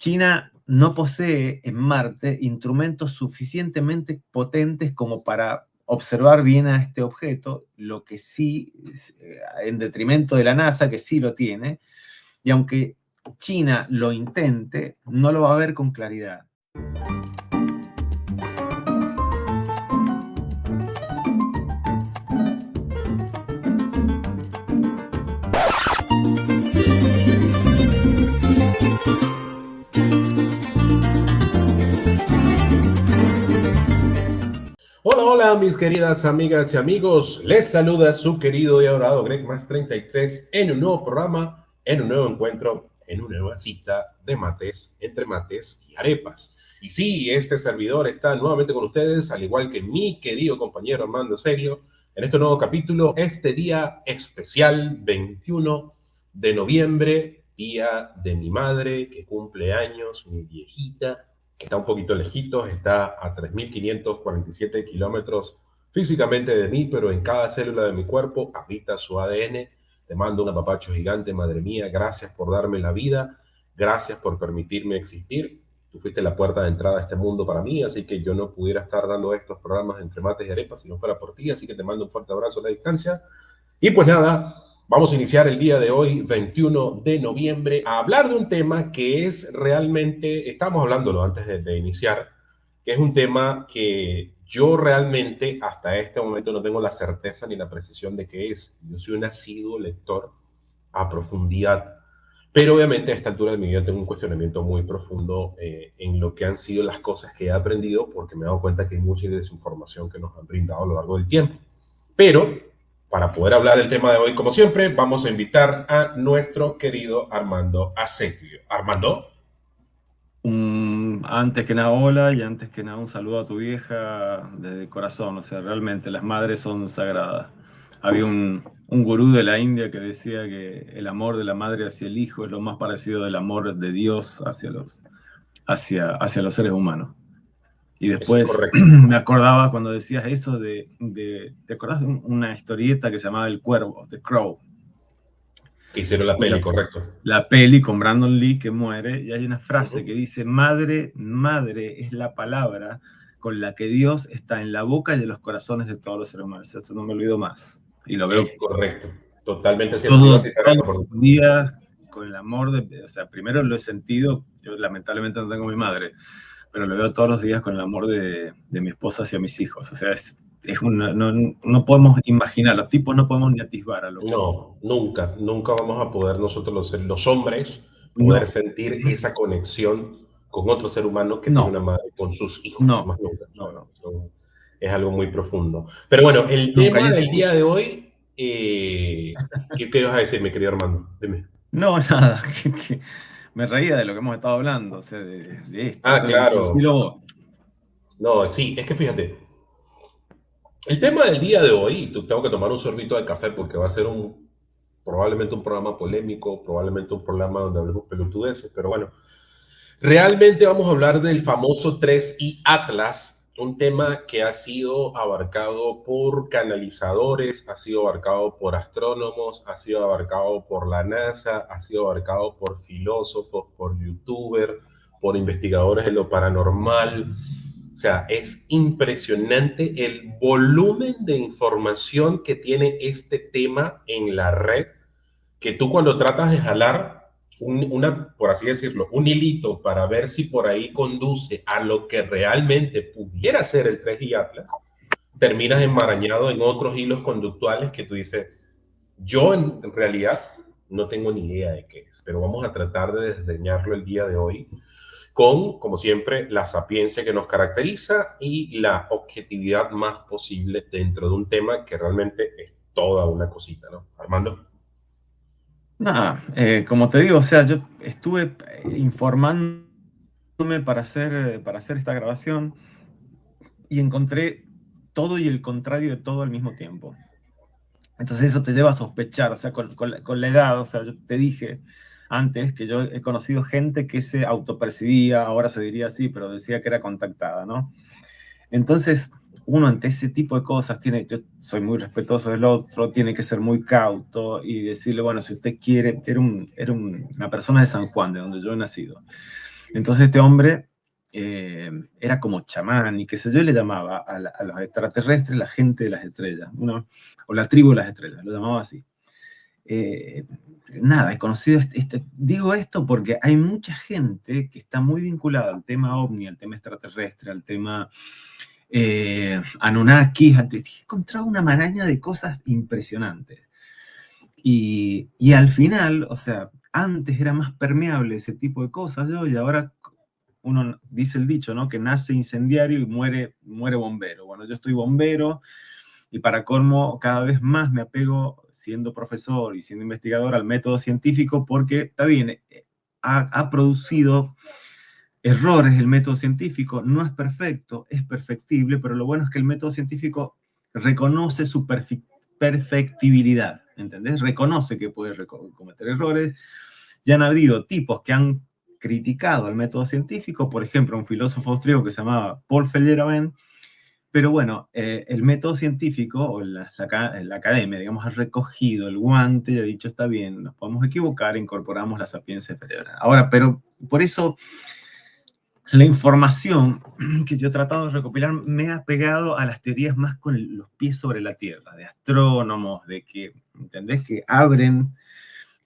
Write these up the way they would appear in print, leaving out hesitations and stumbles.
China no posee en Marte instrumentos suficientemente potentes como para observar bien a este objeto, lo que sí, en detrimento de la NASA, que sí lo tiene, y aunque China lo intente, no lo va a ver con claridad. Hola, hola, mis queridas amigas y amigos. Les saluda su querido y adorado Greg Más 33 en un nuevo programa, en un nuevo encuentro, en una nueva cita de mates, entre mates y arepas. Y sí, este servidor está nuevamente con ustedes, al igual que mi querido compañero Armando Seglio, en este nuevo capítulo, este día especial 21 de noviembre, día de mi madre, que cumple años, mi viejita, que está un poquito lejitos, está a 3.547 kilómetros físicamente de mí, pero en cada célula de mi cuerpo habita su ADN. Te mando un apapacho gigante, madre mía. Gracias por darme la vida. Gracias por permitirme existir. Tú fuiste la puerta de entrada a este mundo para mí, así que yo no pudiera estar dando estos programas entre mates y arepas si no fuera por ti. Así que te mando un fuerte abrazo a la distancia. Y pues nada, vamos a iniciar el día de hoy, 21 de noviembre, a hablar de un tema que es realmente, estamos hablándolo antes de iniciar, que es un tema que yo realmente hasta este momento no tengo la certeza ni la precisión de qué es. Yo soy un asiduo lector a profundidad, pero obviamente a esta altura de mi vida tengo un cuestionamiento muy profundo en lo que han sido las cosas que he aprendido, porque me he dado cuenta que hay mucha desinformación que nos han brindado a lo largo del tiempo. Pero para poder hablar del tema de hoy, como siempre, vamos a invitar a nuestro querido Armando Acequio. Armando. Antes que nada, hola, y antes que nada, un saludo a tu vieja desde el corazón. O sea, realmente las madres son sagradas. Había un gurú de la India que decía que el amor de la madre hacia el hijo es lo más parecido del amor de Dios hacia los seres humanos. Y Eso es después correcto. me acordaba cuando decías eso ¿te acordás de una historieta que se llamaba El Cuervo, The Crow? Que hicieron la Y peli, correcto. la peli con Brandon Lee que muere, y hay una frase que Uh-huh. dice, madre, madre es la palabra con la que Dios está en la boca y de los corazones de todos los seres humanos. Esto no me olvido más. Y lo veo Es correcto. Totalmente cierto. Te iba a todos citar los eso, por supuesto. días con el amor o sea, primero lo he sentido, yo lamentablemente no tengo mi madre, pero lo veo todos los días con el amor de mi esposa hacia mis hijos. O sea, no podemos imaginar, los tipos no podemos ni atisbar a lo que es. No, nunca, nunca vamos a poder nosotros los hombres poder No, sentir esa conexión con otro ser humano que tiene no, una madre con sus hijos, no, más nunca. O sea, no. es algo muy profundo. Pero bueno, el Nunca. tema del día de hoy, ¿qué ibas a decir, mi querido Armando? Dime. No, nada, que me reía de lo que hemos estado hablando, o sea, de esto, o Ah, sea, claro. introducirlo vos. No, sí, es que fíjate, el tema del día de hoy, y tengo que tomar un sorbito de café porque va a ser probablemente un programa polémico, probablemente un programa donde hablemos pelotudeces, pero bueno, realmente vamos a hablar del famoso 3i Atlas, un tema que ha sido abarcado por canalizadores, ha sido abarcado por astrónomos, ha sido abarcado por la NASA, ha sido abarcado por filósofos, por youtubers, por investigadores de lo paranormal. O sea, es impresionante el volumen de información que tiene este tema en la red, que tú cuando tratas de jalar por así decirlo, un hilito para ver si por ahí conduce a lo que realmente pudiera ser el 3 y Atlas, terminas enmarañado en otros hilos conductuales que tú dices, yo en realidad no tengo ni idea de qué es, pero vamos a tratar de desdeñarlo el día de hoy con, como siempre, la sapiencia que nos caracteriza y la objetividad más posible dentro de un tema que realmente es toda una cosita, ¿no? Armando. Nada, como te digo, o sea, yo estuve informándome para hacer esta grabación y encontré todo y el contrario de todo al mismo tiempo. Entonces eso te lleva a sospechar, o sea, con la edad, o sea, yo te dije antes que yo he conocido gente que se autopercibía, ahora se diría así, pero decía que era contactada, ¿no? Entonces, uno ante ese tipo de cosas yo soy muy respetuoso del otro, tiene que ser muy cauto y decirle, bueno, si usted quiere, una persona de San Juan, de donde yo he nacido. Entonces este hombre era como chamán y qué sé yo, y le llamaba a los extraterrestres la gente de las estrellas, o la tribu de las estrellas, lo llamaba así. Eh, Nada, he conocido, digo esto porque hay mucha gente que está muy vinculada al tema ovni, al tema extraterrestre, al tema Anunnakis, he encontrado una maraña de cosas impresionantes. Y al final, o sea, antes era más permeable ese tipo de cosas, yo, y ahora uno dice el dicho, ¿no? Que nace incendiario y muere bombero. Bueno, yo estoy bombero y para colmo cada vez más me apego, siendo profesor y siendo investigador, al método científico porque, está bien, ha producido errores el método científico, no es perfecto, es perfectible, pero lo bueno es que el método científico reconoce su perfectibilidad, ¿entendés? Reconoce que puede cometer errores. Ya han habido tipos que han criticado el método científico, por ejemplo, un filósofo austríaco que se llamaba Paul Feyerabend, pero bueno, el método científico o la academia, digamos, ha recogido el guante y ha dicho, está bien, nos podemos equivocar, incorporamos la sapiencia cerebral. Ahora, pero por eso la información que yo he tratado de recopilar me ha pegado a las teorías más con los pies sobre la tierra, de astrónomos, de que, ¿entendés? Que abren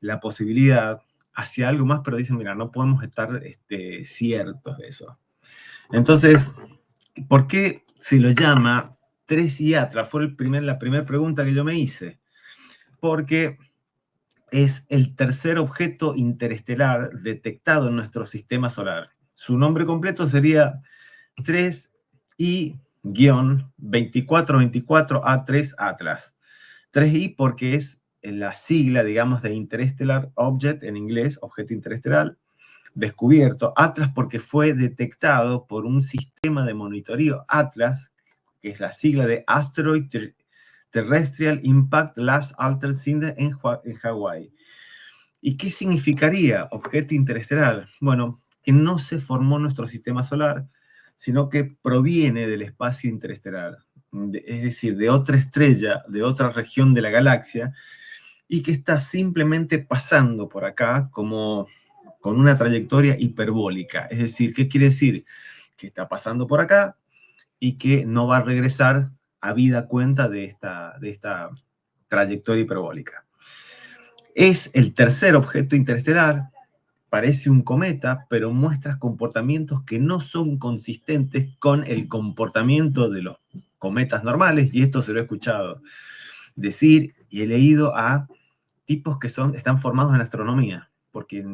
la posibilidad hacia algo más, pero dicen, mira, no podemos estar ciertos de eso. Entonces, ¿por qué se lo llama tres iatras? Fue la primera pregunta que yo me hice. Porque es el tercer objeto interestelar detectado en nuestro sistema solar. Su nombre completo sería 3I-2424A3 Atlas. 3I porque es la sigla, digamos, de Interstellar Object en inglés, objeto interestelar, descubierto. Atlas porque fue detectado por un sistema de monitoreo Atlas, que es la sigla de Asteroid Terrestrial Impact Last Altered Seen en Hawái. ¿Y qué significaría objeto interestelar? Bueno, que no se formó nuestro sistema solar, sino que proviene del espacio interestelar, es decir, de otra estrella, de otra región de la galaxia, y que está simplemente pasando por acá como con una trayectoria hiperbólica. Es decir, ¿qué quiere decir? Que está pasando por acá y que no va a regresar a vida cuenta de esta trayectoria hiperbólica. Es el tercer objeto interestelar, parece un cometa, pero muestra comportamientos que no son consistentes con el comportamiento de los cometas normales, y esto se lo he escuchado decir y he leído a tipos que están formados en astronomía, porque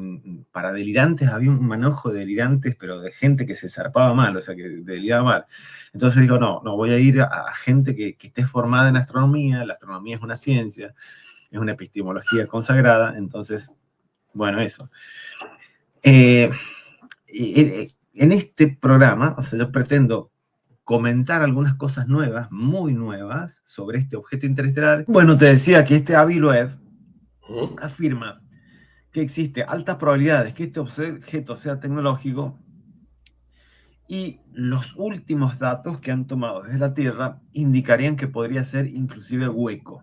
para delirantes había un manojo de delirantes, pero de gente que se zarpaba mal, o sea, que deliraba mal. Entonces digo, no, voy a ir a gente que esté formada en astronomía, la astronomía es una ciencia, es una epistemología consagrada, entonces, bueno, eso. En este programa, o sea, yo pretendo comentar algunas cosas nuevas, muy nuevas, sobre este objeto interestelar. Bueno, te decía que este Avi Loeb afirma que existe altas probabilidades que este objeto sea tecnológico y los últimos datos que han tomado desde la Tierra indicarían que podría ser inclusive hueco.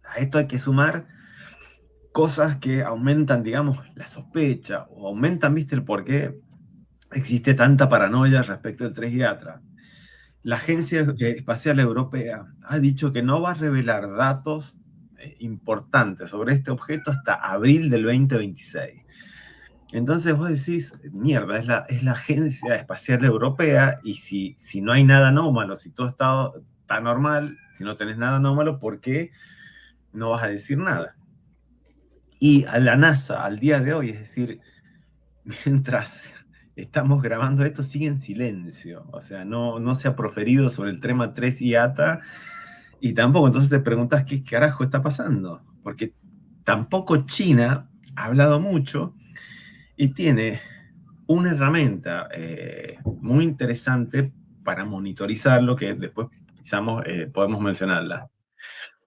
A esto hay que sumar cosas que aumentan, digamos, la sospecha o aumentan, ¿viste? El por qué existe tanta paranoia respecto del 3 Yatra. La Agencia Espacial Europea ha dicho que no va a revelar datos importantes sobre este objeto hasta abril del 2026. Entonces vos decís, mierda, es la Agencia Espacial Europea y si no hay nada anómalo, si todo está normal, si no tenés nada anómalo, ¿por qué no vas a decir nada? Y a la NASA, al día de hoy, es decir, mientras estamos grabando esto, sigue en silencio. O sea, no se ha proferido sobre el tema 3 IATA y tampoco. Entonces te preguntas qué carajo está pasando. Porque tampoco China ha hablado mucho y tiene una herramienta muy interesante para monitorizarlo que después quizás podemos mencionarla.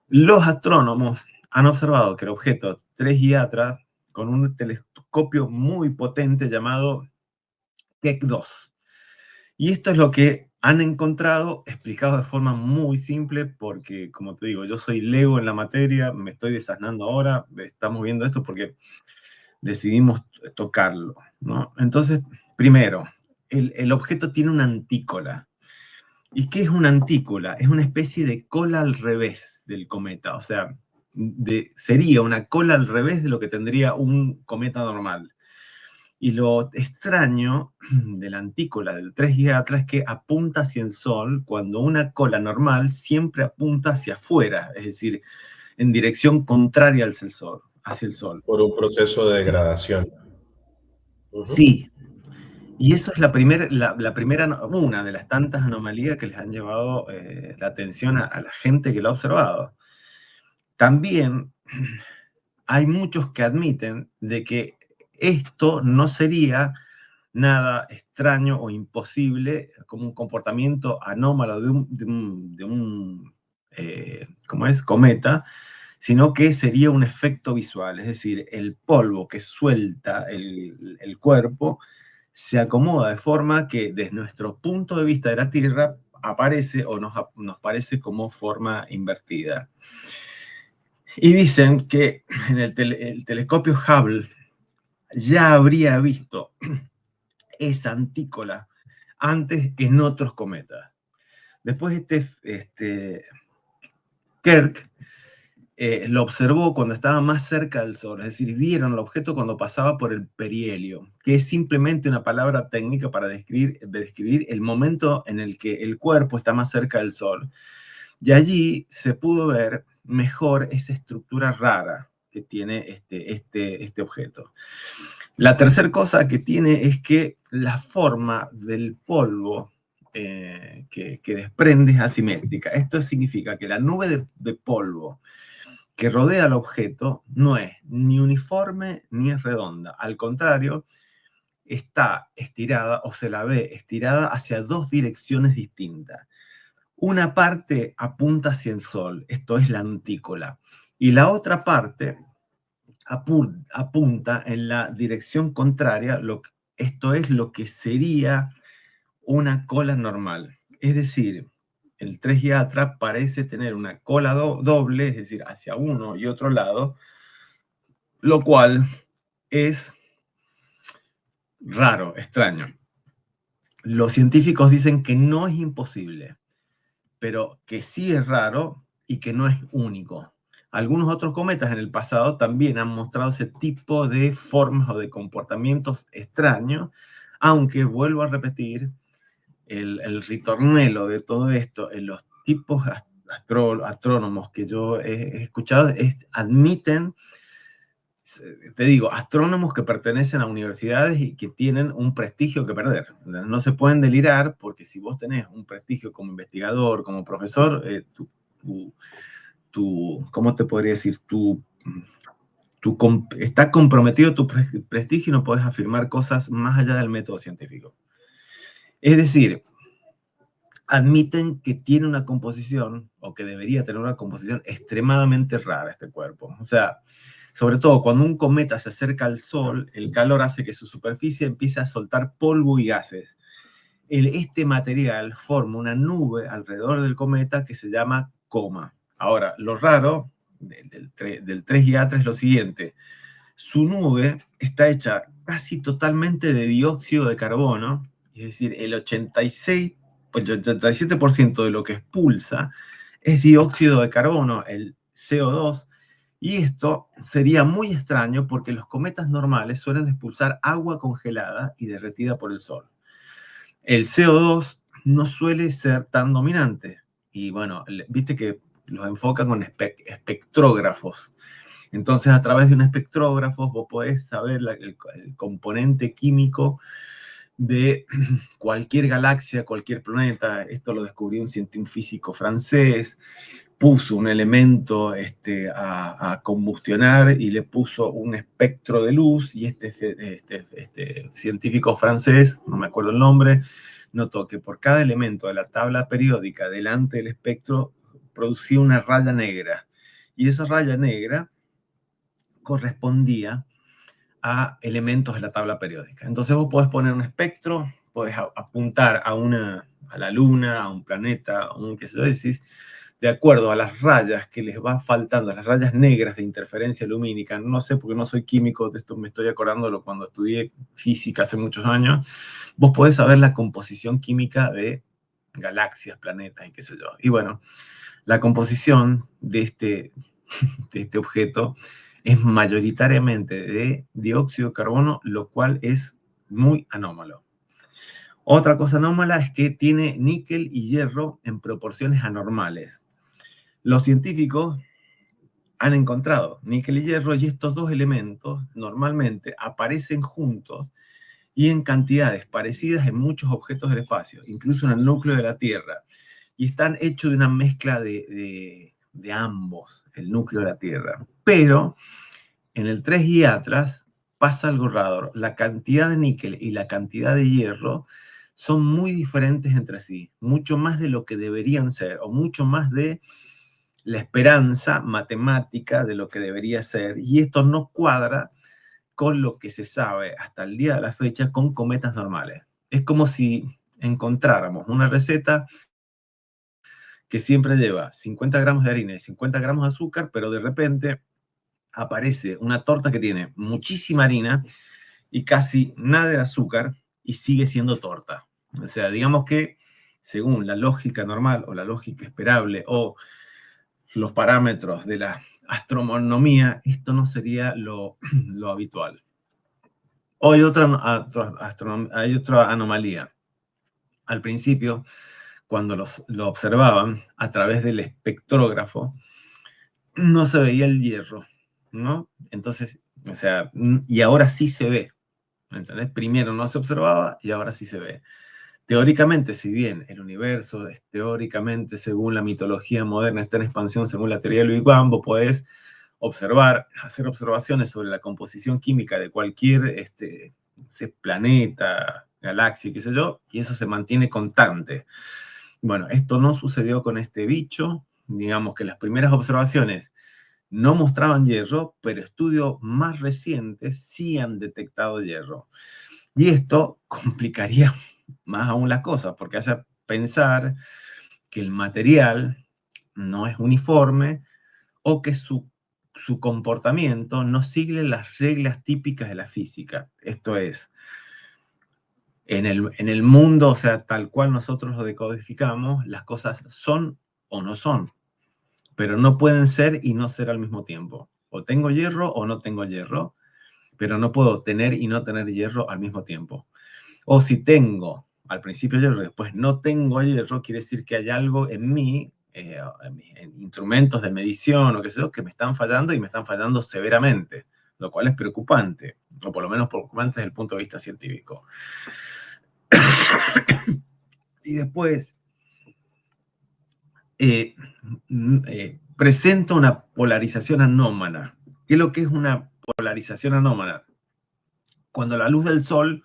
Los astrónomos han observado que el objeto 3I atrás con un telescopio muy potente llamado Keck 2. Y esto es lo que han encontrado, explicado de forma muy simple, porque, como te digo, yo soy lego en la materia, me estoy desasnando ahora, estamos viendo esto porque decidimos tocarlo, ¿no? Entonces, primero, el objeto tiene una antícola. ¿Y qué es una antícola? Es una especie de cola al revés del cometa, o sea, sería una cola al revés de lo que tendría un cometa normal. Y lo extraño de la antícola del 3Atra es que apunta hacia el Sol cuando una cola normal siempre apunta hacia afuera, es decir, en dirección contraria hacia el Sol. Hacia el Sol. Por un proceso de degradación. Sí, y eso es la primera, una de las tantas anomalías que les han llevado la atención a la gente que lo ha observado. También hay muchos que admiten de que esto no sería nada extraño o imposible como un comportamiento anómalo ¿cómo es? Cometa, sino que sería un efecto visual, es decir, el polvo que suelta el cuerpo se acomoda de forma que desde nuestro punto de vista de la Tierra aparece o nos parece como forma invertida. Y dicen que en el telescopio Hubble ya habría visto esa antícola antes en otros cometas. Después Kirk lo observó cuando estaba más cerca del Sol, es decir, vieron el objeto cuando pasaba por el perihelio, que es simplemente una palabra técnica para describir el momento en el que el cuerpo está más cerca del Sol. Y allí se pudo ver mejor esa estructura rara que tiene este objeto. La tercera cosa que tiene es que la forma del polvo que desprende es asimétrica. Esto significa que la nube de polvo que rodea al objeto no es ni uniforme ni es redonda. Al contrario, está estirada o se la ve estirada hacia dos direcciones distintas. Una parte apunta hacia el Sol, esto es la antícola, y la otra parte apunta en la dirección contraria, esto es lo que sería una cola normal. Es decir, el 3 Yatra parece tener una cola doble, es decir, hacia uno y otro lado, lo cual es raro, extraño. Los científicos dicen que no es imposible, pero que sí es raro y que no es único. Algunos otros cometas en el pasado también han mostrado ese tipo de formas o de comportamientos extraños, aunque vuelvo a repetir, el ritornelo de todo esto en los tipos astrónomos que yo he escuchado admiten, te digo, astrónomos que pertenecen a universidades y que tienen un prestigio que perder. No se pueden delirar porque si vos tenés un prestigio como investigador, como profesor, ¿cómo te podría decir? Está comprometido tu prestigio y no podés afirmar cosas más allá del método científico. Es decir, admiten que tiene una composición, o que debería tener una composición extremadamente rara este cuerpo. O sea, sobre todo cuando un cometa se acerca al Sol, el calor hace que su superficie empiece a soltar polvo y gases. Este material forma una nube alrededor del cometa que se llama coma. Ahora, lo raro del 3 es lo siguiente. Su nube está hecha casi totalmente de dióxido de carbono, es decir, el 87% de lo que expulsa es dióxido de carbono, el CO2, y esto sería muy extraño porque los cometas normales suelen expulsar agua congelada y derretida por el Sol. El CO2 no suele ser tan dominante, y bueno, viste que los enfocan con espectrógrafos. Entonces, a través de un espectrógrafo, vos podés saber el componente químico de cualquier galaxia, cualquier planeta. Esto lo descubrió un físico francés. Puso un elemento a combustionar y le puso un espectro de luz. Y este científico francés, no me acuerdo el nombre, notó que por cada elemento de la tabla periódica delante del espectro producía una raya negra. Y esa raya negra correspondía a elementos de la tabla periódica. Entonces vos podés poner un espectro, podés apuntar a la luna, a un planeta, a un qué sé yo, decís, de acuerdo a las rayas que les va faltando, las rayas negras de interferencia lumínica, no sé porque no soy químico, de esto me estoy acordando cuando estudié física hace muchos años, vos podés saber la composición química de galaxias, planetas y qué sé yo. Y bueno, la composición de este objeto es mayoritariamente de dióxido de carbono, lo cual es muy anómalo. Otra cosa anómala es que tiene níquel y hierro en proporciones anormales. Los científicos han encontrado níquel y hierro y estos dos elementos normalmente aparecen juntos y en cantidades parecidas en muchos objetos del espacio, incluso en el núcleo de la Tierra. Y están hechos de una mezcla de ambos, el núcleo de la Tierra. Pero en el 3i Atlas pasa algo raro. La cantidad de níquel y la cantidad de hierro son muy diferentes entre sí, mucho más de lo que deberían ser, o mucho más de la esperanza matemática de lo que debería ser, y esto no cuadra con lo que se sabe hasta el día de la fecha con cometas normales. Es como si encontráramos una receta que siempre lleva 50 gramos de harina y 50 gramos de azúcar, pero de repente aparece una torta que tiene muchísima harina y casi nada de azúcar y sigue siendo torta. O sea, digamos que según la lógica normal o la lógica esperable o los parámetros de la astronomía, esto no sería lo habitual. O hay otra anomalía. Al principio, cuando lo observaban a través del espectrógrafo, no se veía el hierro, ¿no? Entonces, o sea, y ahora sí se ve, ¿entendés? Primero no se observaba y ahora sí se ve. Teóricamente, si bien el universo es teóricamente, según la mitología moderna, está en expansión, según la teoría de Louis Bambo, podés observar, hacer observaciones sobre la composición química de cualquier planeta, galaxia, qué sé yo, y eso se mantiene constante. Bueno, esto no sucedió con este bicho. Digamos que las primeras observaciones no mostraban hierro, pero estudios más recientes sí han detectado hierro. Y esto complicaría más aún las cosas, porque hace pensar que el material no es uniforme o que su comportamiento no sigue las reglas típicas de la física. Esto es, en el mundo, o sea, tal cual nosotros lo decodificamos, las cosas son o no son, pero no pueden ser y no ser al mismo tiempo. O tengo hierro o no tengo hierro, pero no puedo tener y no tener hierro al mismo tiempo. O si tengo al principio hierro y después no tengo hierro, quiere decir que hay algo en mí, en instrumentos de medición o qué sé yo, que me están fallando y me están fallando severamente, lo cual es preocupante, o por lo menos preocupante desde el punto de vista científico. Y después presenta una polarización anómala. ¿Qué es lo que es una polarización anómala? Cuando la luz del sol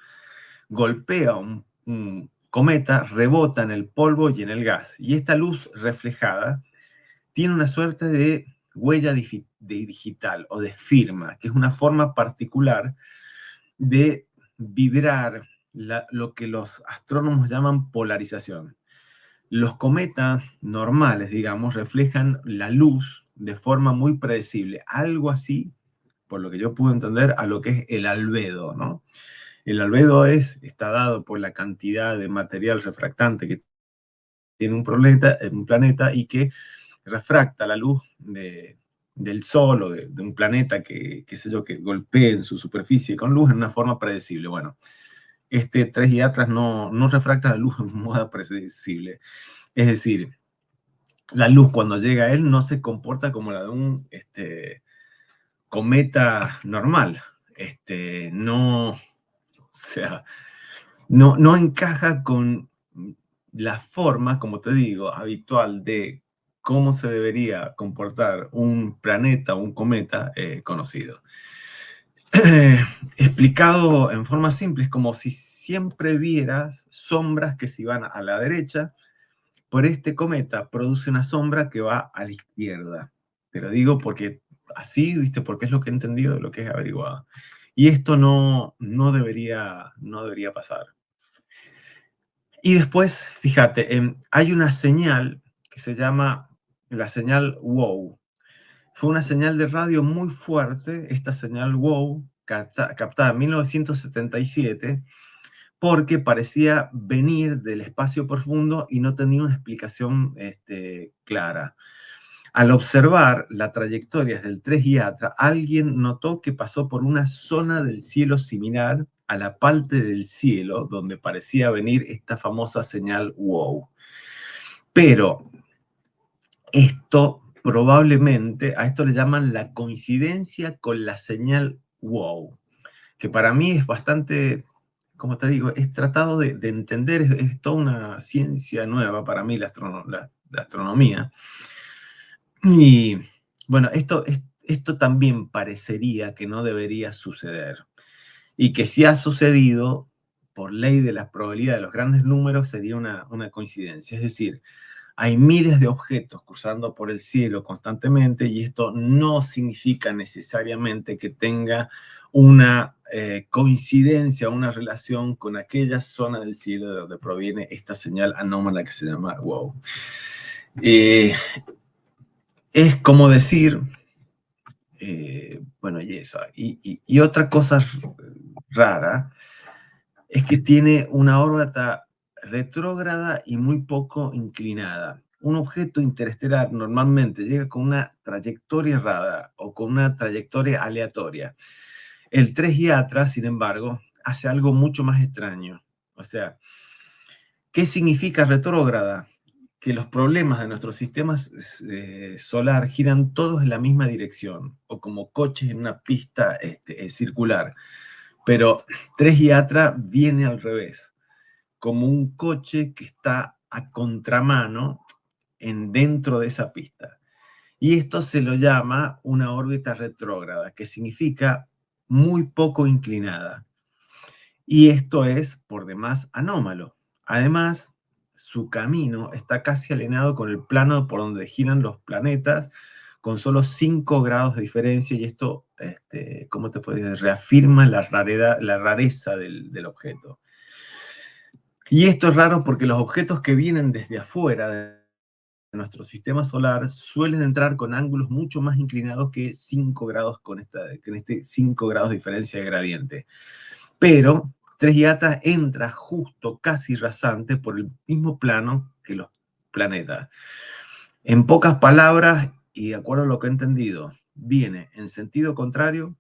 golpea un cometa, rebota en el polvo y en el gas. Y esta luz reflejada tiene una suerte de huella digital o de firma, que es una forma particular de vibrar lo que los astrónomos llaman polarización. Los cometas normales, digamos, reflejan la luz de forma muy predecible, algo así, por lo que yo pude entender, a lo que es el albedo, ¿no? El albedo está dado por la cantidad de material refractante que tiene un planeta y que refracta la luz del Sol o de un planeta que golpee en su superficie con luz en una forma predecible. Bueno, este 3i Atlas no refracta la luz en modo predecible. Es decir, la luz cuando llega a él no se comporta como la de un cometa normal. No, o sea, no encaja con la forma, como te digo, habitual de cómo se debería comportar un planeta o un cometa conocido. Explicado en forma simple, es como si siempre vieras sombras que si van a la derecha, por este cometa produce una sombra que va a la izquierda. Te lo digo porque así, ¿viste? Porque es lo que he entendido de lo que es averiguado. Y esto no debería pasar. Y después, fíjate, hay una señal que se llama la señal WOW. Fue una señal de radio muy fuerte, esta señal WOW, captada en 1977, porque parecía venir del espacio profundo y no tenía una explicación clara. Al observar la trayectoria del 3 Yatra, alguien notó que pasó por una zona del cielo similar a la parte del cielo donde parecía venir esta famosa señal WOW. Pero esto probablemente, a esto le llaman la coincidencia con la señal WOW, que para mí es bastante, como te digo, es tratado de entender, es toda una ciencia nueva para mí la astronomía. Y bueno, esto también parecería que no debería suceder. Y que si ha sucedido, por ley de las probabilidades de los grandes números, sería una coincidencia. Es decir, hay miles de objetos cruzando por el cielo constantemente y esto no significa necesariamente que tenga una coincidencia, una relación con aquella zona del cielo de donde proviene esta señal anómala que se llama WOW. Es como decir, bueno, y eso. Y otra cosa rara es que tiene una órbita retrógrada y muy poco inclinada. Un objeto interestelar normalmente llega con una trayectoria errada o con una trayectoria aleatoria. El 3 Yatra, sin embargo, hace algo mucho más extraño. O sea, ¿qué significa retrógrada? Que los problemas de nuestro sistema solar giran todos en la misma dirección, o como coches en una pista circular. Pero 3 Yatra viene al revés, como un coche que está a contramano dentro de esa pista. Y esto se lo llama una órbita retrógrada, que significa muy poco inclinada. Y esto es por demás anómalo. Además, su camino está casi alineado con el plano por donde giran los planetas, con solo 5 grados de diferencia, y esto, ¿cómo te puedes decir? Reafirma la rareza del objeto. Y esto es raro porque los objetos que vienen desde afuera de nuestro sistema solar suelen entrar con ángulos mucho más inclinados que 5 grados con este 5 grados de diferencia de gradiente. Pero 3 Yatra entra justo, casi rasante, por el mismo plano que los planetas. En pocas palabras, y de acuerdo a lo que he entendido, viene en sentido contrario,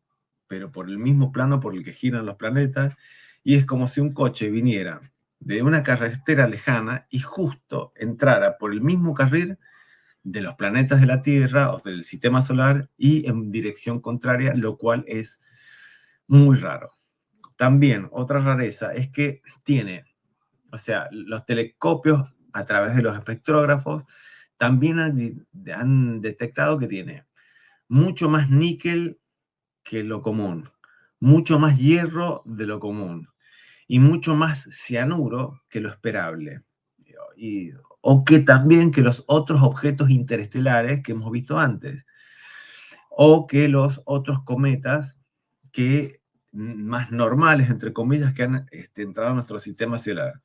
pero por el mismo plano por el que giran los planetas, y es como si un coche viniera de una carretera lejana y justo entrara por el mismo carril de los planetas de la Tierra o del sistema solar y en dirección contraria, lo cual es muy raro. También otra rareza es que tiene, o sea, los telescopios a través de los espectrógrafos también han detectado que tiene mucho más níquel que lo común, mucho más hierro de lo común y mucho más cianuro que lo esperable. Y, o que también que los otros objetos interestelares que hemos visto antes, o que los otros cometas que más normales, entre comillas, que han entrado a nuestro sistema solar.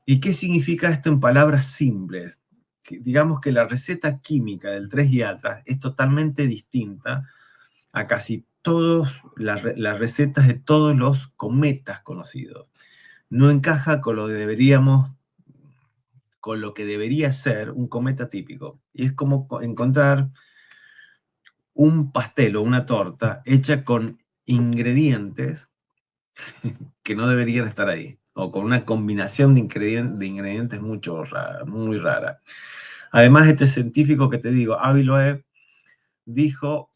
¿Y qué significa esto en palabras simples? Que, digamos que la receta química del 3 Yatra es totalmente distinta a casi todas las recetas de todos los cometas conocidos. No encaja con lo que debería ser un cometa típico. Y es como encontrar un pastel o una torta hecha con ingredientes que no deberían estar ahí, o con una combinación de ingredientes muy rara. Además, este científico que te digo, Avi Loeb,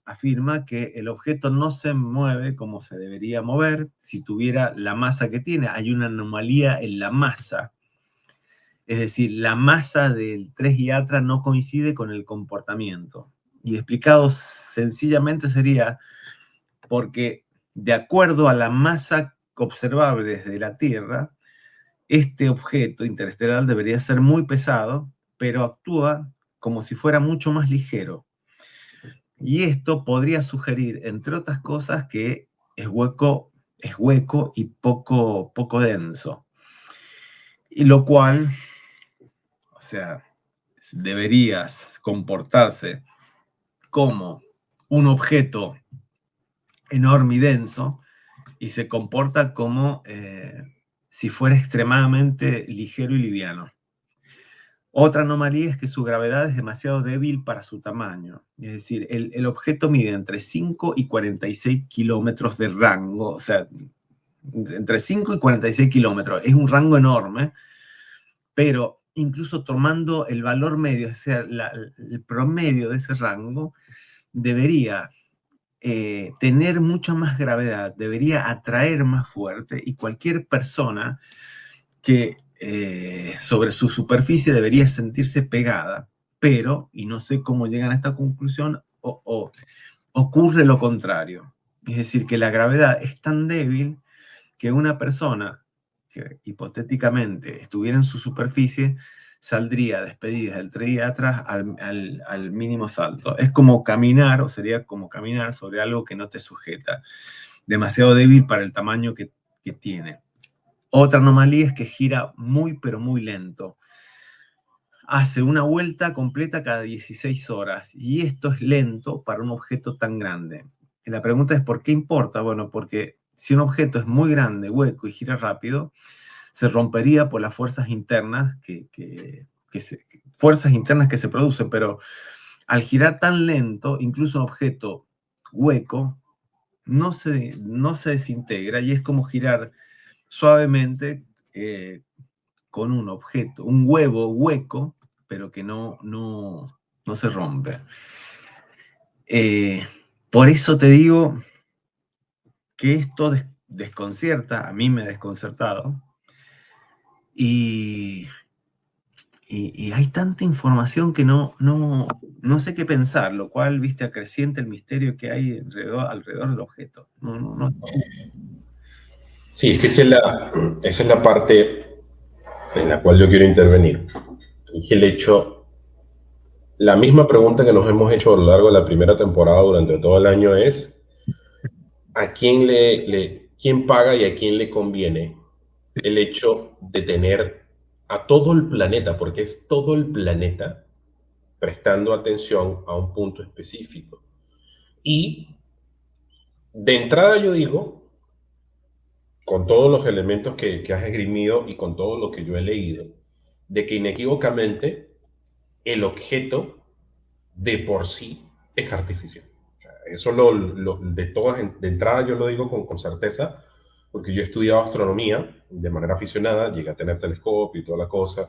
afirma que el objeto no se mueve como se debería mover si tuviera la masa que tiene. Hay una anomalía en la masa. Es decir, la masa del 3 Yatra no coincide con el comportamiento. Y explicado sencillamente sería porque de acuerdo a la masa observable desde la Tierra, este objeto interestelar debería ser muy pesado, pero actúa como si fuera mucho más ligero. Y esto podría sugerir, entre otras cosas, que es hueco y poco denso. Y lo cual, o sea, deberías comportarse como un objeto enorme y denso, y se comporta como si fuera extremadamente ligero y liviano. Otra anomalía es que su gravedad es demasiado débil para su tamaño. Es decir, el objeto mide entre 5 y 46 kilómetros de rango, o sea, entre 5 y 46 kilómetros. Es un rango enorme, pero incluso tomando el valor medio, o sea, el promedio de ese rango, debería tener mucha más gravedad, debería atraer más fuerte, y cualquier persona que sobre su superficie debería sentirse pegada, pero, y no sé cómo llegan a esta conclusión, ocurre lo contrario. Es decir, que la gravedad es tan débil que una persona que hipotéticamente estuviera en su superficie saldría despedida del tren de atrás al mínimo salto. Es como caminar, o sería como caminar sobre algo que no te sujeta, demasiado débil para el tamaño que tiene. Otra anomalía es que gira muy, pero muy lento. Hace una vuelta completa cada 16 horas, y esto es lento para un objeto tan grande. Y la pregunta es, ¿por qué importa? Bueno, porque si un objeto es muy grande, hueco y gira rápido, se rompería por las fuerzas internas fuerzas internas que se producen, pero al girar tan lento, incluso un objeto hueco no se desintegra, y es como girar suavemente con un objeto, un huevo hueco, pero que no se rompe. Por eso te digo que esto desconcierta, a mí me ha desconcertado, y, y hay tanta información que no sé qué pensar, lo cual, viste, acrecienta el misterio que hay alrededor del objeto. No. Sí, es que esa es la parte en la cual yo quiero intervenir. Y el hecho, la misma pregunta que nos hemos hecho a lo largo de la primera temporada durante todo el año es, ¿a quién paga y a quién le conviene el hecho de tener a todo el planeta, porque es todo el planeta, prestando atención a un punto específico? Y de entrada yo digo, con todos los elementos que has esgrimido y con todo lo que yo he leído, de que inequívocamente el objeto de por sí es artificial. O sea, eso de entrada yo lo digo con certeza, porque yo he estudiado astronomía de manera aficionada, llegué a tener telescopio y toda la cosa,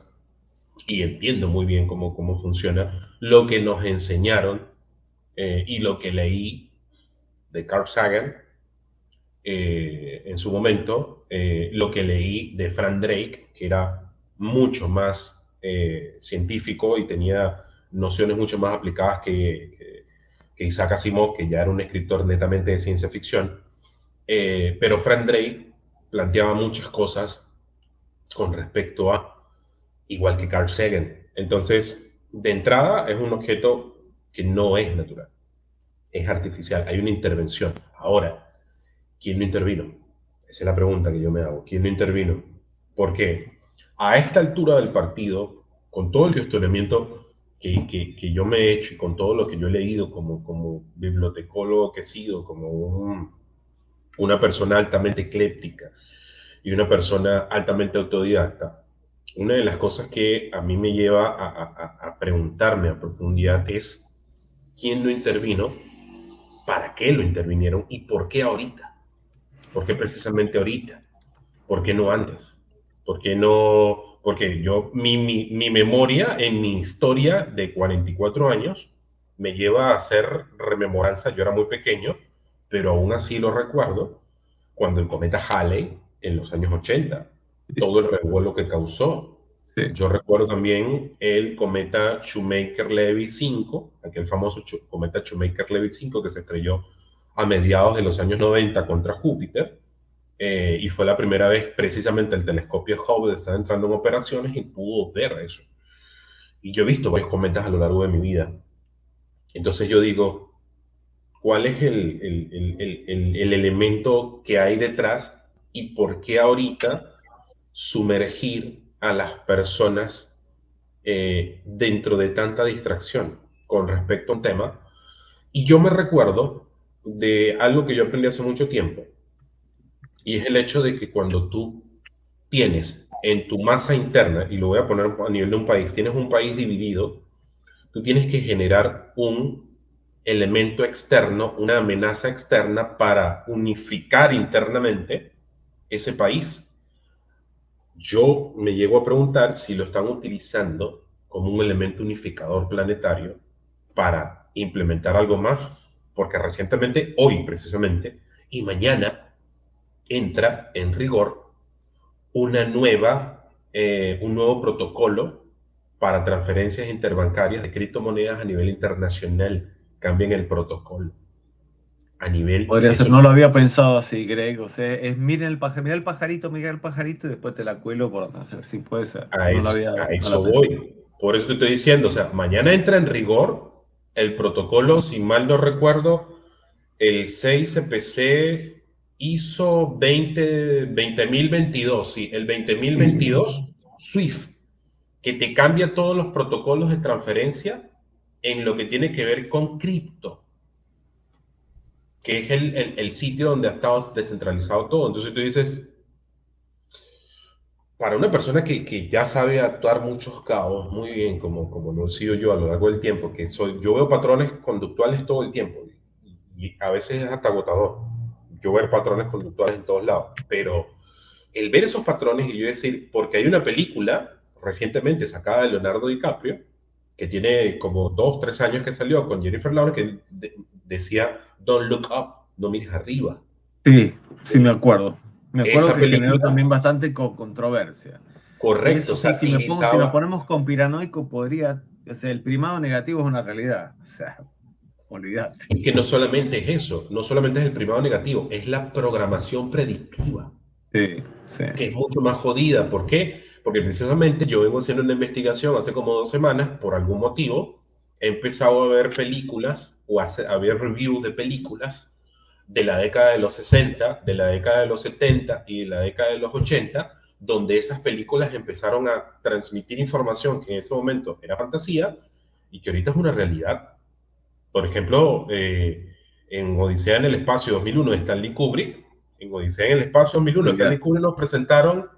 y entiendo muy bien cómo funciona lo que nos enseñaron y lo que leí de Carl Sagan en su momento, lo que leí de Frank Drake, que era mucho más científico y tenía nociones mucho más aplicadas que Isaac Asimov, que ya era un escritor netamente de ciencia ficción. Pero Frank Drake planteaba muchas cosas con respecto a, igual que Carl Sagan. Entonces, de entrada, es un objeto que no es natural, es artificial, hay una intervención. Ahora, ¿quién no intervino? Esa es la pregunta que yo me hago. ¿Quién no intervino? Porque a esta altura del partido, con todo el cuestionamiento que yo me he hecho y con todo lo que yo he leído como bibliotecólogo que he sido, como una persona altamente ecléptica y una persona altamente autodidacta, una de las cosas que a mí me lleva a preguntarme a profundidad es quién no intervino, para qué lo intervinieron y por qué ahorita. ¿Por qué precisamente ahorita? ¿Por qué no antes? ¿Por qué no? Porque mi memoria en mi historia de 44 años me lleva a hacer rememoranza. Yo era muy pequeño, pero aún así lo recuerdo, cuando el cometa Halley en los años 80, todo el revuelo que causó. Sí. Yo recuerdo también el cometa Shoemaker-Levy 5, aquel famoso cometa Shoemaker-Levy 5 que se estrelló a mediados de los años 90 contra Júpiter, y fue la primera vez precisamente el telescopio Hubble estaba entrando en operaciones y pudo ver eso. Y yo he visto varios cometas a lo largo de mi vida. Entonces yo digo, ¿cuál es el elemento que hay detrás y por qué ahorita sumergir a las personas dentro de tanta distracción con respecto a un tema. Y yo me recuerdo de algo que yo aprendí hace mucho tiempo, y es el hecho de que cuando tú tienes en tu masa interna, y lo voy a poner a nivel de un país, tienes un país dividido, tú tienes que generar un elemento externo, una amenaza externa para unificar internamente ese país. Yo me llego a preguntar si lo están utilizando como un elemento unificador planetario para implementar algo más, porque recientemente, hoy precisamente, y mañana entra en rigor un nuevo protocolo para transferencias interbancarias de criptomonedas a nivel internacional. Cambian el protocolo a nivel, Podría ser, eso, no lo había pensado así, Greg. O sea, es mira el pajarito, mira el pajarito y después te la cuelo por no sé, sí puede ser. a No lo eso pensé. voy. Por eso te estoy diciendo, o sea, mañana entra en rigor el protocolo, si mal no recuerdo, el 6 CPC ISO 20022, sí, el 20022 SWIFT, que te cambia todos los protocolos de transferencia en lo que tiene que ver con cripto, que es el sitio donde ha estado descentralizado todo. Entonces tú dices, para una persona que ya sabe actuar muchos cabos muy bien, como lo he sido yo a lo largo del tiempo, yo veo patrones conductuales todo el tiempo y a veces es hasta agotador. Yo ver patrones conductuales en todos lados, pero el ver esos patrones y yo decir, porque hay una película recientemente sacada de Leonardo DiCaprio, que tiene como 2, 3 años que salió con Jennifer Lawrence, que decía, Don't look up, no mires arriba. Sí, sí me acuerdo. Me acuerdo Esa que generó película, también bastante controversia. Y correcto, eso sí, si nos satirizaba. ponemos conspiranoico, podría, o sea, el primado negativo es una realidad. O sea, olvídate. Y que no solamente es eso, no solamente es el primado negativo, es la programación predictiva, Sí, sí. que es mucho más jodida. ¿Por qué? Porque precisamente yo vengo haciendo una investigación hace como 2 semanas, por algún motivo, he empezado a ver películas o a ver reviews de películas de la década de los 60, de la década de los 70 y de la década de los 80, donde esas películas empezaron a transmitir información que en ese momento era fantasía y que ahorita es una realidad. Por ejemplo, en Odisea en el Espacio 2001 de Stanley Kubrick, en Odisea en el Espacio 2001 de Stanley Olvídate. Kubrick nos presentaron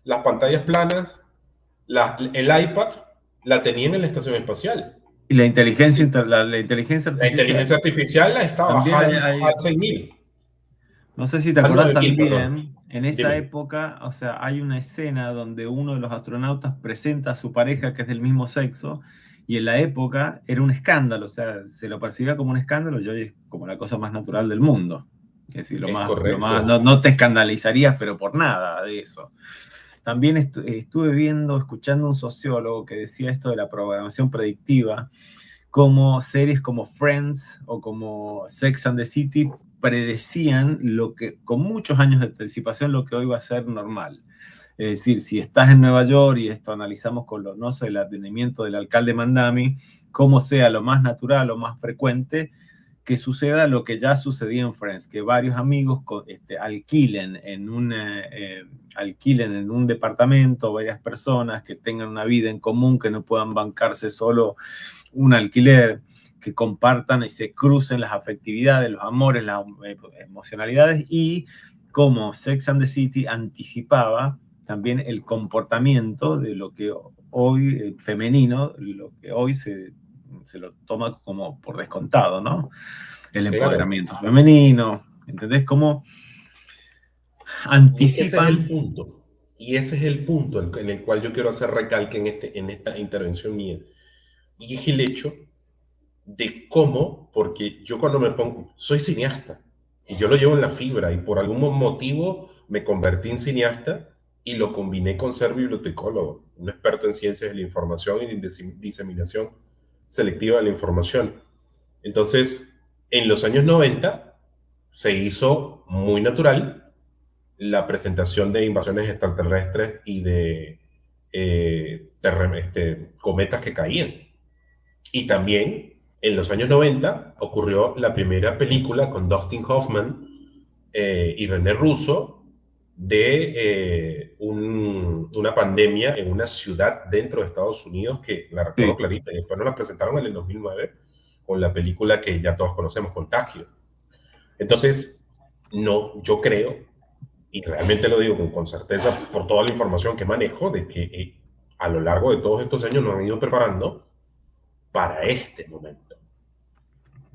las pantallas planas, el iPad la tenían en la estación espacial. Y la inteligencia La inteligencia artificial. artificial la estaba También HAL, HAL 6000, no sé si te HAL acordás 9000, perdón. también, en esa Dime. época, o sea, hay una escena donde uno de los astronautas presenta a su pareja que es del mismo sexo, y en la época era un escándalo, o sea, se lo percibía como un escándalo y hoy es como la cosa más natural del mundo. Es decir, Es no, correcto. no te escandalizarías, pero por nada de eso. También estuve viendo, escuchando un sociólogo que decía esto de la programación predictiva, como series como Friends o como Sex and the City predecían lo que, con muchos años de anticipación, lo que hoy va a ser normal. Es decir, si estás en Nueva York, y esto analizamos con los no el advenimiento del alcalde Mandami, cómo sea lo más natural, lo más frecuente, que suceda lo que ya sucedía en Friends, que varios amigos alquilen en un departamento, varias personas que tengan una vida en común, que no puedan bancarse solo un alquiler, que compartan y se crucen las afectividades, los amores, las emocionalidades, y como Sex and the City anticipaba también el comportamiento de lo que hoy, femenino, lo que hoy se lo toma como por descontado, ¿no? El Claro. empoderamiento femenino, ¿entendés? Cómo Y es que ese es el anticipan. punto. Y ese es el punto en el cual yo quiero hacer recalque en esta intervención mía. Y es el hecho de cómo, porque yo cuando me pongo, soy cineasta y yo lo llevo en la fibra y por algún motivo me convertí en cineasta y lo combiné con ser bibliotecólogo, un experto en ciencias de la información y diseminación selectiva de la información. Entonces, en los años 90 se hizo muy natural la presentación de invasiones extraterrestres y de cometas que caían. Y también en los años 90 ocurrió la primera película con Dustin Hoffman y René Russo de una pandemia en una ciudad dentro de Estados Unidos que la recuerdo Sí. clarita y después nos la presentaron en el 2009 con la película que ya todos conocemos, Contagio. Entonces, no, yo creo, y realmente lo digo con certeza por toda la información que manejo, de que a lo largo de todos estos años nos han ido preparando para este momento.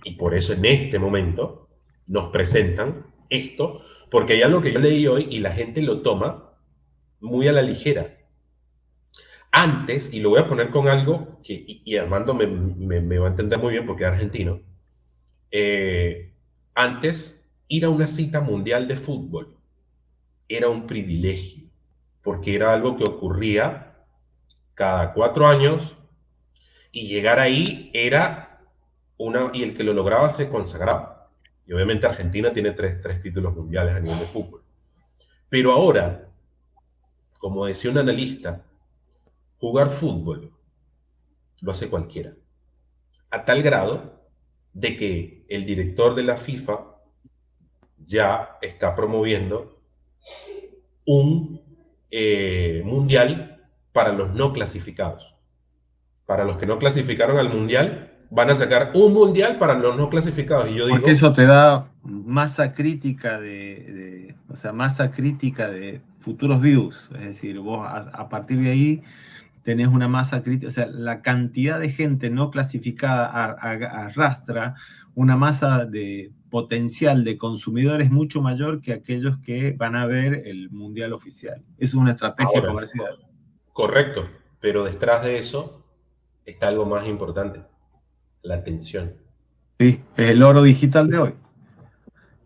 Y por eso en este momento nos presentan esto, porque hay algo que yo leí hoy y la gente lo toma muy a la ligera. Antes, y lo voy a poner con algo que, y Armando me va a entender muy bien porque es argentino, antes ir a una cita mundial de fútbol era un privilegio, porque era algo que ocurría cada 4 años y llegar ahí era y el que lo lograba se consagraba. Y obviamente Argentina tiene tres títulos mundiales a nivel de fútbol. Pero ahora, como decía un analista, jugar fútbol lo hace cualquiera. A tal grado de que el director de la FIFA ya está promoviendo un mundial para los no clasificados. Para los que no clasificaron al mundial, van a sacar un mundial para los no clasificados. Y yo Porque digo, eso te da masa crítica o sea, masa crítica de futuros views. Es decir, vos a partir de ahí tenés una masa crítica, o sea, la cantidad de gente no clasificada arrastra una masa de potencial de consumidores mucho mayor que aquellos que van a ver el mundial oficial. Es una estrategia ahora, comercial. correcto, pero detrás de eso está algo más importante, la atención. Sí, es el oro digital de hoy,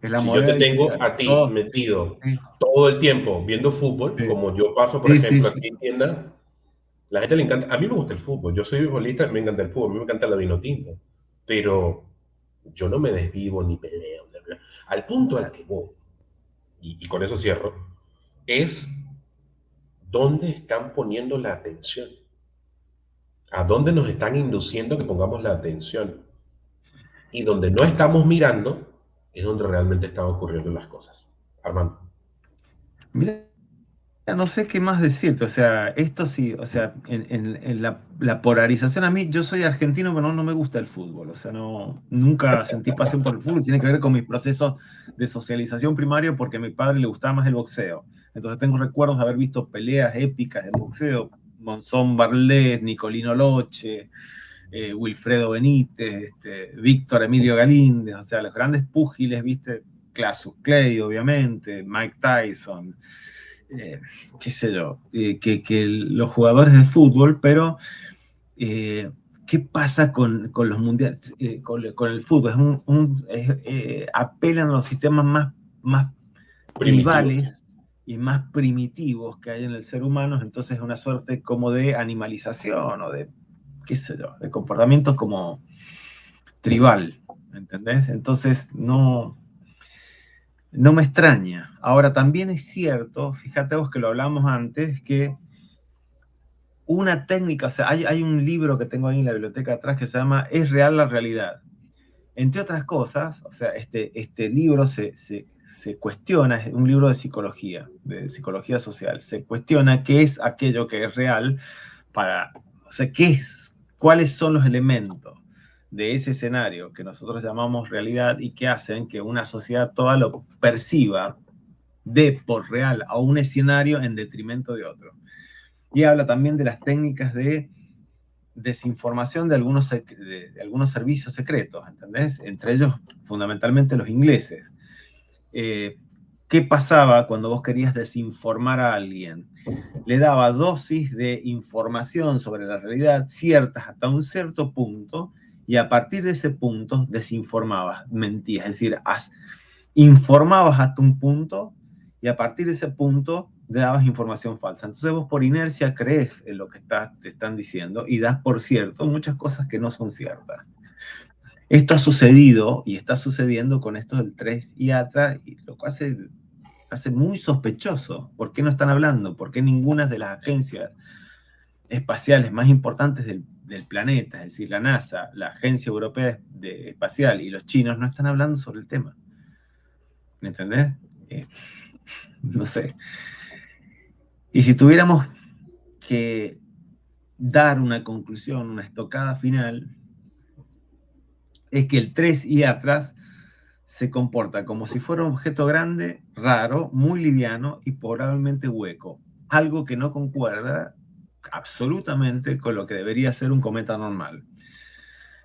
es la Si yo moneda te tengo digital. a ti Todo, metido sí, todo el tiempo viendo fútbol, sí, como yo paso, por sí, sí, ejemplo, sí. aquí en tienda, la gente le encanta, a mí me gusta el fútbol, yo soy futbolista, me encanta el fútbol, a mí me encanta la vino tinto, pero yo no me desvivo ni peleo, bla, bla. Al punto al que voy, y con eso cierro, es dónde están poniendo la atención, a dónde nos están induciendo que pongamos la atención, y donde no estamos mirando es donde realmente están ocurriendo las cosas. Armando. Mira, no sé qué más decirte, o sea, esto sí, o sea, en la polarización a mí, yo soy argentino, pero no me gusta el fútbol, o sea, no, nunca sentí pasión por el fútbol, tiene que ver con mis procesos de socialización primario porque a mi padre le gustaba más el boxeo, entonces tengo recuerdos de haber visto peleas épicas de boxeo, Monzón Barlet, Nicolino Loche, Wilfredo Benítez, Víctor Emilio Galíndez, o sea, los grandes púgiles, viste, Cassius Clay, obviamente, Mike Tyson, qué sé yo, que los jugadores de fútbol, pero ¿qué pasa con los mundiales, con el fútbol? Apelan a los sistemas más Primitivos. tribales y más primitivos que hay en el ser humano, entonces es una suerte como de animalización o de, qué sé yo, de comportamientos como tribal, ¿entendés? Entonces no me extraña. Ahora también es cierto, fíjate vos que lo hablamos antes, que una técnica, o sea, hay un libro que tengo ahí en la biblioteca atrás que se llama ¿Es real la realidad? Entre otras cosas, o sea, este libro se cuestiona, es un libro de psicología social, se cuestiona qué es aquello que es real o sea, cuáles son los elementos de ese escenario que nosotros llamamos realidad y que hacen que una sociedad toda lo perciba de por real a un escenario en detrimento de otro. Y habla también de las técnicas de desinformación de algunos servicios secretos, ¿entendés? Entre ellos, fundamentalmente, los ingleses. ¿Qué pasaba cuando vos querías desinformar a alguien? Le daba dosis de información sobre la realidad ciertas hasta un cierto punto y a partir de ese punto desinformabas, mentías, es decir, informabas hasta un punto y a partir de ese punto le dabas información falsa. Entonces vos por inercia crees en lo que te están diciendo y das por cierto muchas cosas que no son ciertas. Esto ha sucedido y está sucediendo con esto del 3 y atrás, y lo cual hace muy sospechoso. ¿Por qué no están hablando? ¿Por qué ninguna de las agencias espaciales más importantes del planeta, es decir, la NASA, la Agencia Europea Espacial y los chinos no están hablando sobre el tema? ¿Me entendés? No sé. Y si tuviéramos que dar una conclusión, una estocada final, es que el 3i atrás se comporta como si fuera un objeto grande, raro, muy liviano y probablemente hueco, algo que no concuerda absolutamente con lo que debería ser un cometa normal.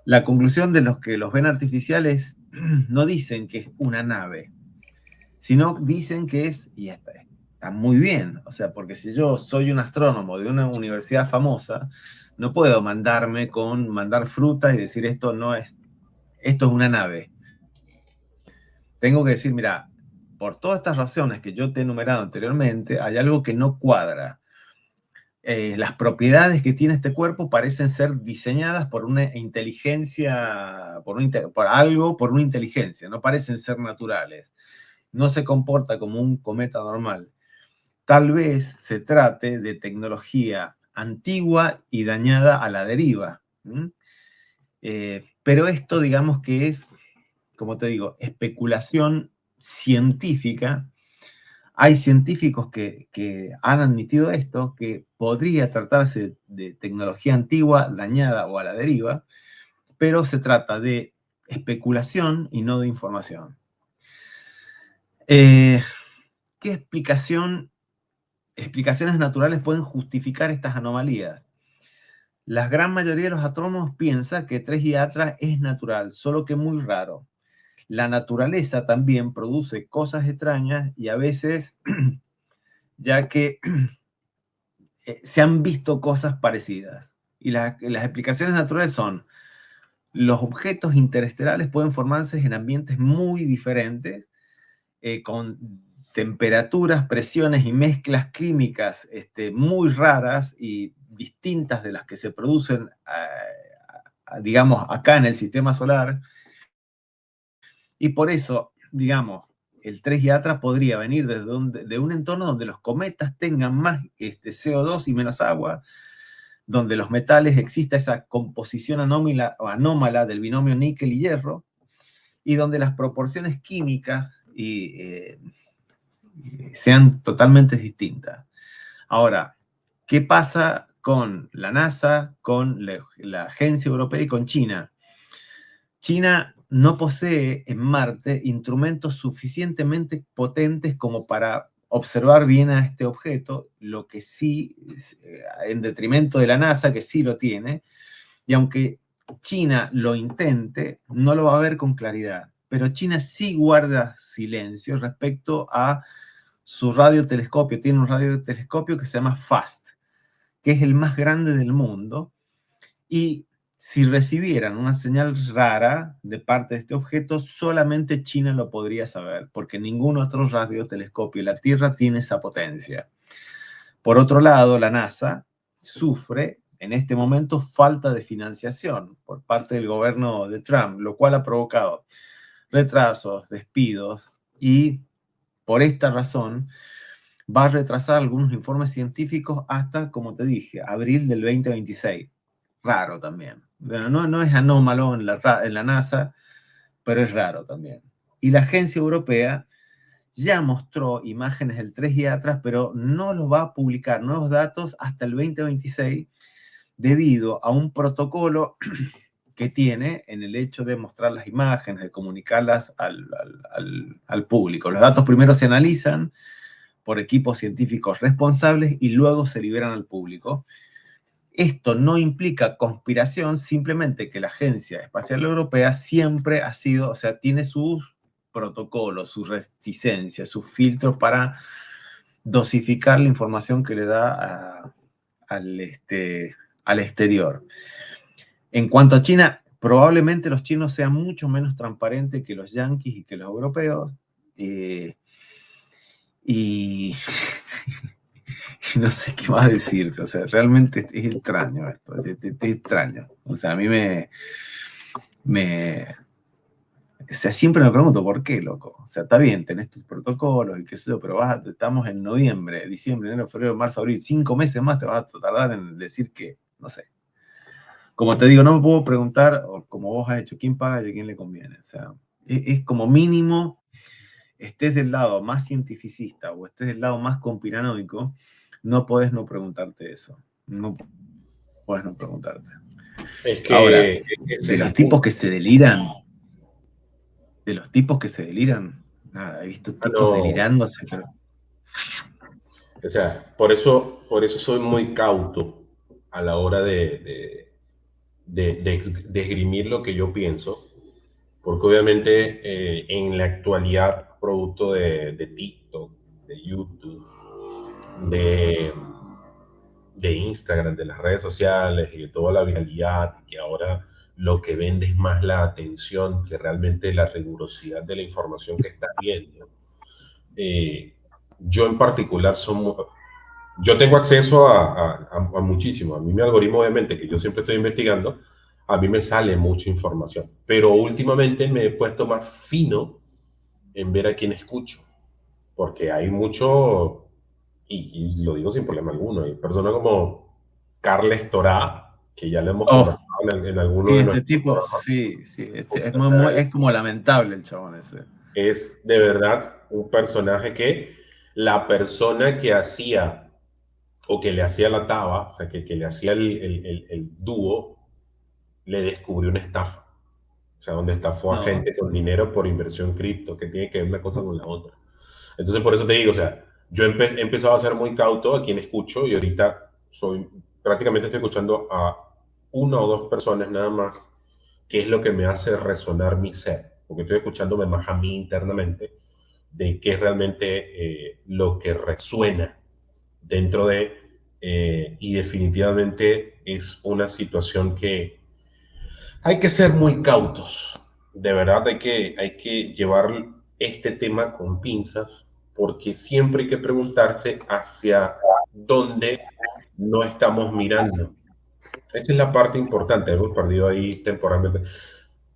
La conclusión de los que los ven artificiales no dicen que es una nave, sino dicen que es, y está muy bien, o sea, porque si yo soy un astrónomo de una universidad famosa, no puedo mandar fruta y decir esto es una nave. Tengo que decir, mira, por todas estas razones que yo te he enumerado anteriormente, hay algo que no cuadra. Las propiedades que tiene este cuerpo parecen ser diseñadas por una inteligencia, por una inteligencia, no parecen ser naturales. No se comporta como un cometa normal. Tal vez se trate de tecnología antigua y dañada a la deriva. Pero esto, digamos que es, como te digo, especulación científica. Hay científicos que han admitido esto, que podría tratarse de tecnología antigua, dañada o a la deriva, pero se trata de especulación y no de información. ¿Qué explicaciones naturales pueden justificar estas anomalías? La gran mayoría de los astrónomos piensa que 3i Atlas es natural, solo que muy raro. La naturaleza también produce cosas extrañas y a veces, ya que se han visto cosas parecidas. Y las explicaciones naturales son, los objetos interestelares pueden formarse en ambientes muy diferentes, con temperaturas, presiones y mezclas químicas muy raras y distintas de las que se producen, digamos, acá en el sistema solar. Y por eso, digamos, el 3 Yatra podría venir de un entorno donde los cometas tengan más CO2 y menos agua, donde los metales exista esa composición anómala del binomio níquel y hierro, y donde las proporciones químicas sean totalmente distintas. Ahora, ¿qué pasa con la NASA, con la Agencia Europea y con China? China no posee en Marte instrumentos suficientemente potentes como para observar bien a este objeto, lo que sí, en detrimento de la NASA, que sí lo tiene, y aunque China lo intente, no lo va a ver con claridad. Pero China sí guarda silencio respecto a su radiotelescopio. Tiene un radiotelescopio que se llama FAST, que es el más grande del mundo, y si recibieran una señal rara de parte de este objeto, solamente China lo podría saber, porque ningún otro radiotelescopio de la Tierra tiene esa potencia. Por otro lado, la NASA sufre en este momento falta de financiación por parte del gobierno de Trump, lo cual ha provocado retrasos, despidos, y por esta razón va a retrasar algunos informes científicos hasta, como te dije, abril del 2026. Raro también. Bueno, no es anómalo en la NASA, pero es raro también. Y la agencia europea ya mostró imágenes del 3i atrás, pero no los va a publicar nuevos datos hasta el 2026 debido a un protocolo que tiene en el hecho de mostrar las imágenes, de comunicarlas al público. Los datos primero se analizan por equipos científicos responsables y luego se liberan al público. Esto no implica conspiración, simplemente que la Agencia Espacial Europea siempre ha sido, o sea, tiene sus protocolos, sus reticencias, sus filtros para dosificar la información que le da al exterior. En cuanto a China, probablemente los chinos sean mucho menos transparentes que los yanquis y que los europeos. Y no sé qué más decirte, o sea, realmente es extraño esto, es extraño. O sea, a mí o sea, siempre me pregunto por qué, loco. O sea, está bien, tenés tus protocolos y qué sé yo, pero estamos en noviembre, diciembre, enero, febrero, marzo, abril, 5 meses más te vas a tardar en decir que, no sé. Como te digo, no me puedo preguntar, o como vos has hecho, quién paga y a quién le conviene. O sea, es como mínimo, estés del lado más cientificista o estés del lado más conspiranoico, no podés no preguntarte eso. No podés no preguntarte. Es Ahora, que ese de es los el tipos punto. que se deliran, nada, he visto Ah, tipos no, delirándose, pero o sea, por eso soy muy cauto a la hora de esgrimir lo que yo pienso, porque obviamente en la actualidad, producto de TikTok, de YouTube, de, de Instagram, de las redes sociales y de toda la viralidad, que ahora lo que vende es más la atención que realmente la rigurosidad de la información que estás viendo. Eh, yo en particular yo tengo acceso a muchísimo. A mí mi algoritmo, obviamente, que yo siempre estoy investigando, a mí me sale mucha información. Pero últimamente me he puesto más fino en ver a quién escucho, porque hay mucho, y lo digo sin problema alguno, hay personas como Carles Torá, que ya le hemos oh, conversado en alguno sí, de este nuestros tipo, programas, sí, sí, porque, es, o sea, es como lamentable el chabón ese. es de verdad un personaje que la persona que hacía o que le hacía la taba, o sea, que le hacía el dúo, le descubrió una estafa. O sea, donde estafó a No, gente con dinero por inversión cripto, que tiene que ver una cosa con la otra. Entonces, por eso te digo, o sea, yo he empezado a ser muy cauto a quien escucho y ahorita prácticamente estoy escuchando a una o dos personas nada más, que es lo que me hace resonar mi ser, porque estoy escuchándome más a mí internamente de qué es realmente lo que resuena dentro de, y definitivamente es una situación que hay que ser muy cautos. De verdad hay que llevar este tema con pinzas porque siempre hay que preguntarse hacia dónde no estamos mirando. Esa es la parte importante, hemos perdido ahí temporalmente.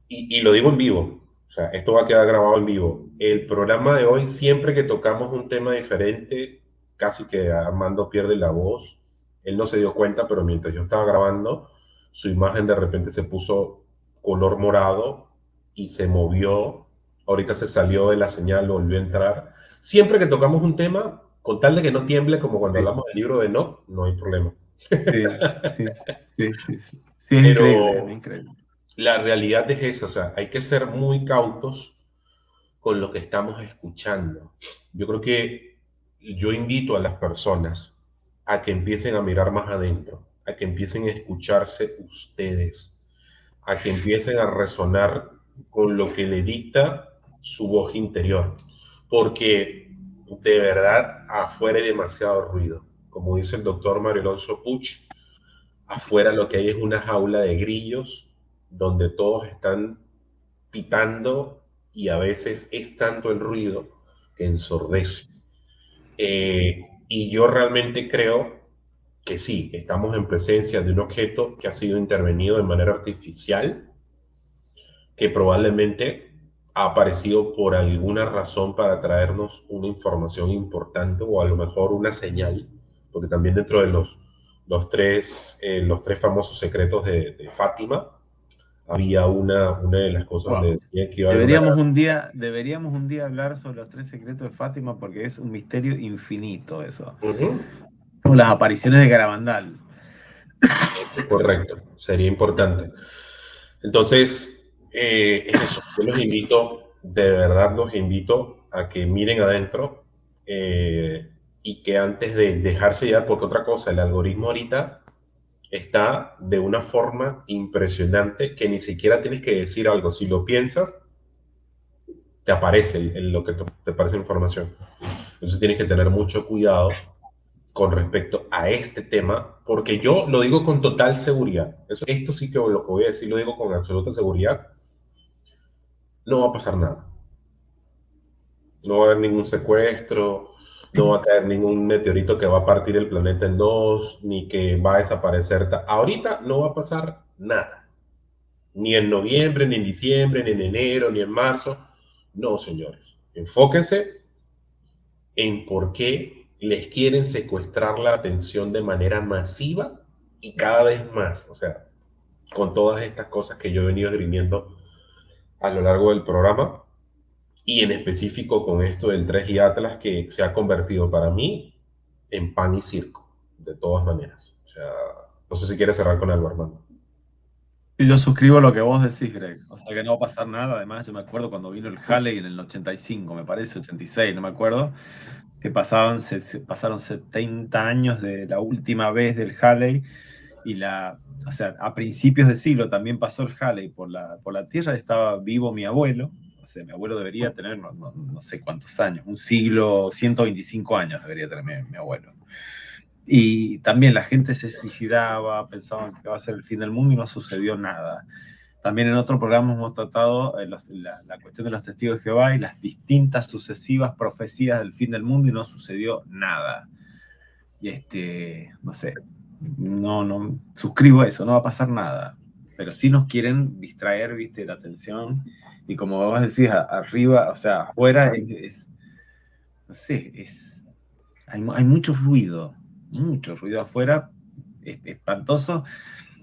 Y lo digo en vivo, o sea, esto va a quedar grabado en vivo. El programa de hoy, siempre que tocamos un tema diferente, casi que Armando pierde la voz. Él no se dio cuenta, pero mientras yo estaba grabando, su imagen de repente se puso color morado y se movió. Ahorita se salió de la señal, volvió a entrar. Siempre que tocamos un tema, con tal de que no tiemble como cuando sí, hablamos del libro de Enoch, no hay problema. sí, sí, sí, sí, sí. Sí, es Pero increíble. la realidad es esa, o sea, hay que ser muy cautos con lo que estamos escuchando. Yo creo que yo invito a las personas a que empiecen a mirar más adentro, a que empiecen a escucharse ustedes, a que empiecen a resonar con lo que le dicta su voz interior, porque de verdad afuera hay demasiado ruido. Como dice el doctor Mario Alonso Puig, afuera lo que hay es una jaula de grillos donde todos están pitando y a veces es tanto el ruido que ensordece. Y yo realmente creo que sí, estamos en presencia de un objeto que ha sido intervenido de manera artificial, que probablemente ha aparecido por alguna razón para traernos una información importante o a lo mejor una señal, porque también dentro de los tres famosos secretos de Fátima, había una de las cosas donde Wow. decía que iba a haber una... Deberíamos un día hablar sobre los tres secretos de Fátima porque es un misterio infinito eso. Ujú. O las apariciones de Garabandal. Correcto, sería importante. Entonces, es eso. Yo los invito, de verdad los invito a que miren adentro y que antes de dejarse llevar, porque otra cosa, el algoritmo ahorita está de una forma impresionante que ni siquiera tienes que decir algo. Si lo piensas, te aparece lo que te parece información. Entonces tienes que tener mucho cuidado con respecto a este tema, porque yo lo digo con total seguridad. Esto sí que lo que voy a decir lo digo con absoluta seguridad. No va a pasar nada. No va a haber ningún secuestro, no va a caer ningún meteorito que va a partir el planeta en dos, ni que va a desaparecer. Ahorita no va a pasar nada. Ni en noviembre, ni en diciembre, ni en enero, ni en marzo. No, señores. Enfóquense en por qué les quieren secuestrar la atención de manera masiva y cada vez más. O sea, con todas estas cosas que yo he venido esgrimiendo a lo largo del programa y en específico con esto del 3 y Atlas que se ha convertido para mí. en pan y circo, de todas maneras. O sea, no sé si quieres cerrar con algo, Armando. Y yo suscribo lo que vos decís, Greg. O sea que no va a pasar nada. Además, yo me acuerdo cuando vino el Halley en el 85, me parece, 86, no me acuerdo, que pasaron 70 años de la última vez del Halley y o sea, a principios de siglo también pasó el Halley por la Tierra, estaba vivo mi abuelo. O sea, mi abuelo debería tener no sé cuántos años, un siglo, 125 años debería tener mi abuelo. Y también la gente se suicidaba, pensaban que iba a ser el fin del mundo y no sucedió nada. También en otro programa hemos tratado la cuestión de los testigos de Jehová y las distintas sucesivas profecías del fin del mundo y no sucedió nada. Y no sé, no suscribo eso, no va a pasar nada. Pero sí nos quieren distraer, viste, la atención. Y como vos decís, arriba, o sea, afuera no sé, hay mucho ruido afuera, espantoso.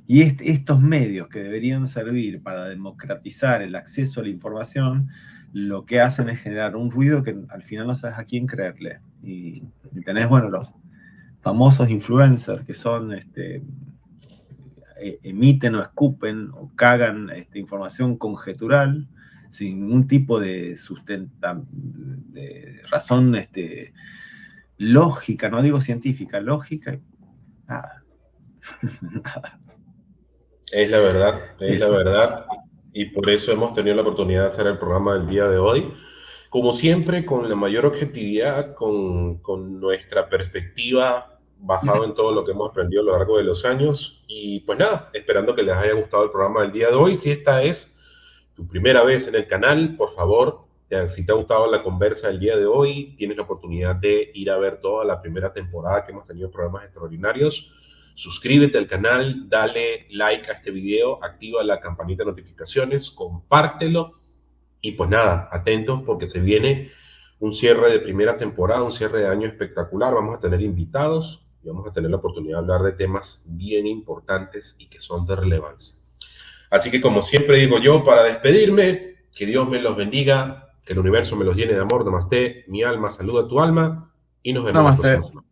Y estos medios que deberían servir para democratizar el acceso a la información, lo que hacen es generar un ruido que al final no sabes a quién creerle. Y tenés, bueno, los famosos influencers que son, emiten o escupen o cagan información conjetural sin ningún tipo de de razón lógica, no digo científica, lógica, nada. Es la verdad, es la Eso. verdad. Y por eso hemos tenido la oportunidad de hacer el programa del día de hoy. Como siempre, con la mayor objetividad, con nuestra perspectiva basado en todo lo que hemos aprendido a lo largo de los años. Y pues nada, esperando que les haya gustado el programa del día de hoy. Si esta es tu primera vez en el canal, por favor, si te ha gustado la conversa del día de hoy, tienes la oportunidad de ir a ver toda la primera temporada que hemos tenido programas extraordinarios. Suscríbete al canal, dale like a este video, activa la campanita de notificaciones, compártelo y pues nada, atentos porque se viene un cierre de primera temporada, un cierre de año espectacular. Vamos a tener invitados y vamos a tener la oportunidad de hablar de temas bien importantes y que son de relevancia. Así que como siempre digo yo, para despedirme, que Dios me los bendiga, que el universo me los llene de amor. Namaste, mi alma saluda a tu alma y nos vemos la próxima Namaste. semana.